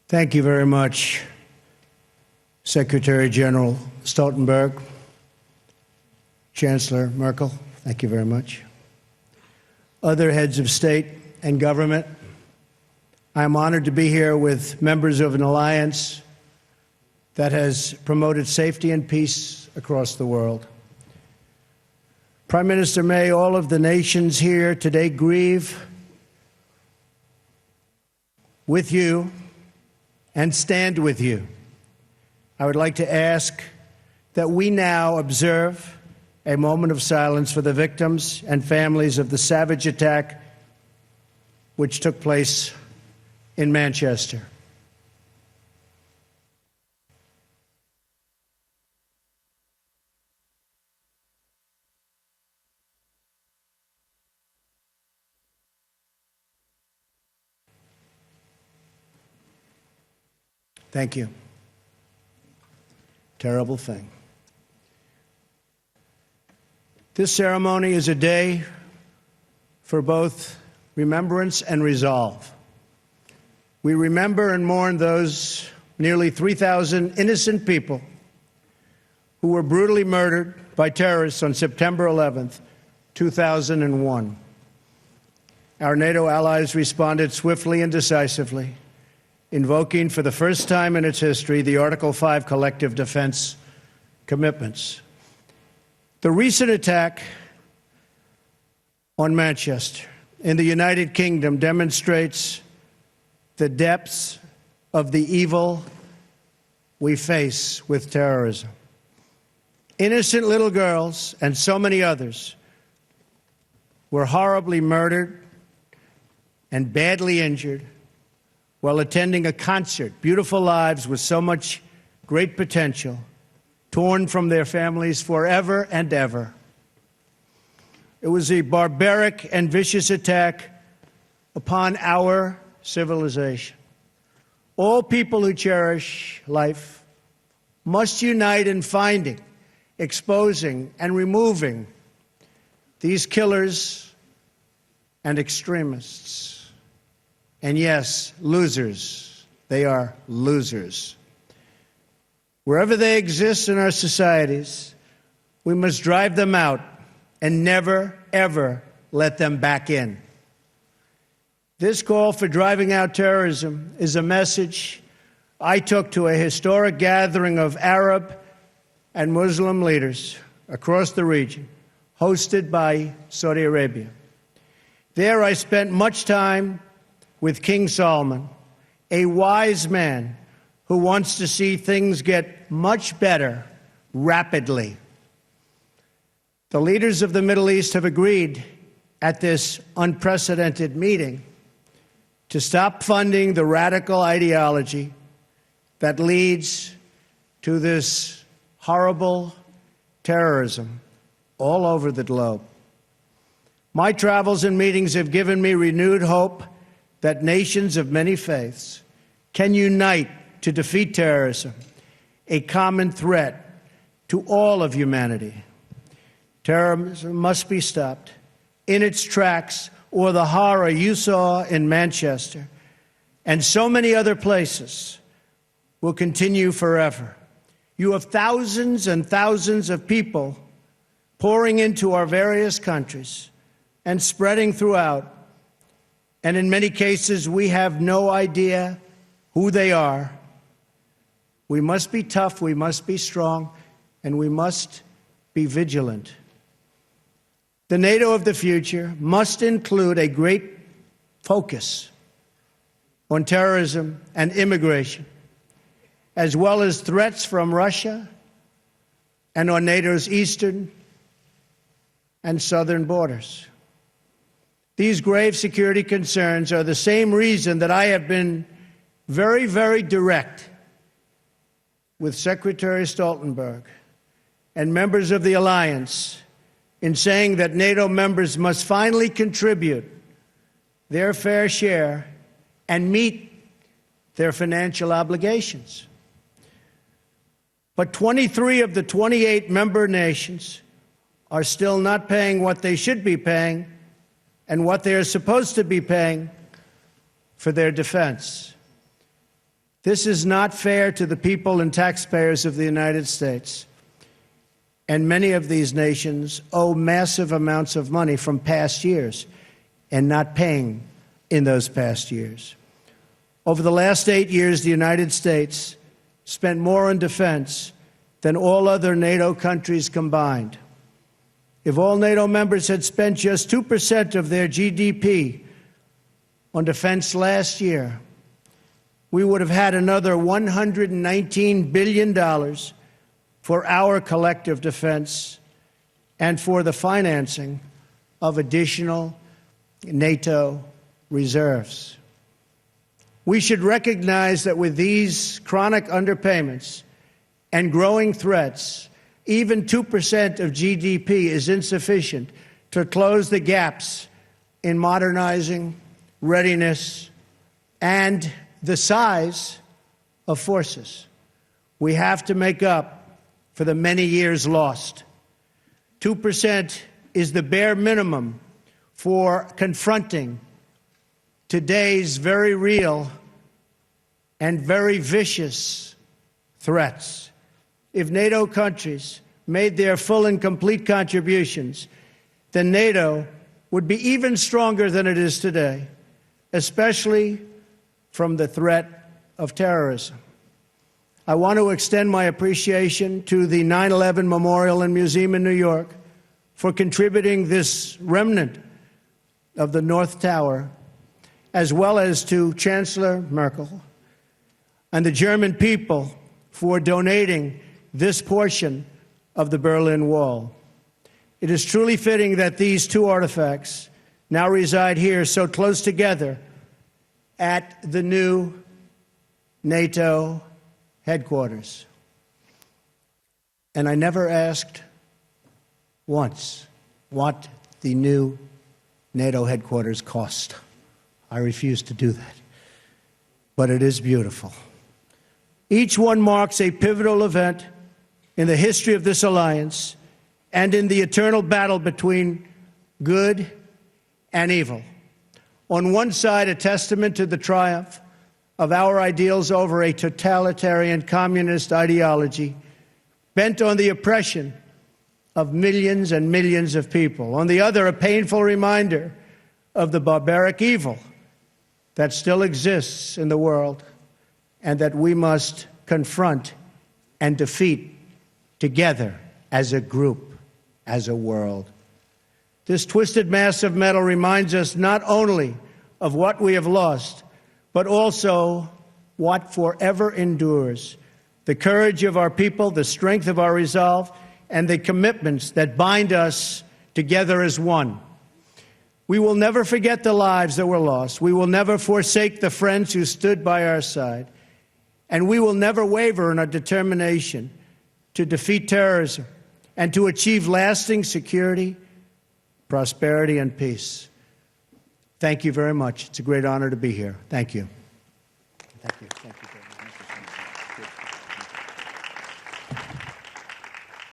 Thank you very much, Secretary General Stoltenberg, Chancellor Merkel. Thank you very much. Other heads of state and government, I am honored to be here with members of an alliance that has promoted safety and peace across the world. Prime Minister May, all of the nations here today grieve with you and stand with you. I would like to ask that we now observe a moment of silence for the victims and families of the savage attack which took place in Manchester. Thank you. Terrible thing. This ceremony is a day for both remembrance and resolve. We remember and mourn those nearly 3,000 innocent people who were brutally murdered by terrorists on September 11th, 2001. Our NATO allies responded swiftly and decisively, invoking for the first time in its history the Article 5 collective defense commitments. The recent attack on Manchester in the United Kingdom demonstrates the depths of the evil we face with terrorism. Innocent little girls and so many others were horribly murdered and badly injured while attending a concert, beautiful lives with so much great potential, torn from their families forever and ever. It was a barbaric and vicious attack upon our civilization. All people who cherish life must unite in finding, exposing, and removing these killers and extremists. And yes, losers. They are losers. Wherever they exist in our societies, we must drive them out and never, ever let them back in. This call for driving out terrorism is a message I took to a historic gathering of Arab and Muslim leaders across the region, hosted by Saudi Arabia. There I spent much time with King Solomon, a wise man who wants to see things get much better rapidly. The leaders of the Middle East have agreed at this unprecedented meeting to stop funding the radical ideology that leads to this horrible terrorism all over the globe. My travels and meetings have given me renewed hope that nations of many faiths can unite to defeat terrorism, a common threat to all of humanity. Terrorism must be stopped in its tracks, or the horror you saw in Manchester and so many other places will continue forever. You have thousands and thousands of people pouring into our various countries and spreading throughout. And in many cases, we have no idea who they are. We must be tough, we must be strong, and we must be vigilant. The NATO of the future must include a great focus on terrorism and immigration, as well as threats from Russia and on NATO's eastern and southern borders. These grave security concerns are the same reason that I have been very, very direct with Secretary Stoltenberg and members of the alliance in saying that NATO members must finally contribute their fair share and meet their financial obligations. But 23 of the 28 member nations are still not paying what they should be paying and what they are supposed to be paying for their defense. This is not fair to the people and taxpayers of the United States. And many of these nations owe massive amounts of money from past years and not paying in those past years. Over the last 8 years, the United States spent more on defense than all other NATO countries combined. If all NATO members had spent just 2% of their GDP on defense last year, we would have had another $119 billion for our collective defense and for the financing of additional NATO reserves. We should recognize that with these chronic underpayments and growing threats, even 2% of GDP is insufficient to close the gaps in modernizing, readiness, and the size of forces. We have to make up for the many years lost. 2% is the bare minimum for confronting today's very real and very vicious threats. If NATO countries made their full and complete contributions, then NATO would be even stronger than it is today, especially from the threat of terrorism. I want to extend my appreciation to the 9/11 Memorial and Museum in New York for contributing this remnant of the North Tower, as well as to Chancellor Merkel and the German people for donating this portion of the Berlin Wall. It is truly fitting that these two artifacts now reside here so close together at the new NATO headquarters. And I never asked once what the new NATO headquarters cost. I refuse to do that. But it is beautiful. Each one marks a pivotal event in the history of this alliance and in the eternal battle between good and evil. On one side, a testament to the triumph of our ideals over a totalitarian communist ideology bent on the oppression of millions and millions of people. On the other, a painful reminder of the barbaric evil that still exists in the world and that we must confront and defeat together as a group, as a world. This twisted mass of metal reminds us not only of what we have lost, but also what forever endures: the courage of our people, the strength of our resolve, and the commitments that bind us together as one. We will never forget the lives that were lost. We will never forsake the friends who stood by our side. And we will never waver in our determination to defeat terrorism and to achieve lasting security, prosperity, and peace. Thank you very much. It's a great honor to be here. Thank you. Thank you. Thank you.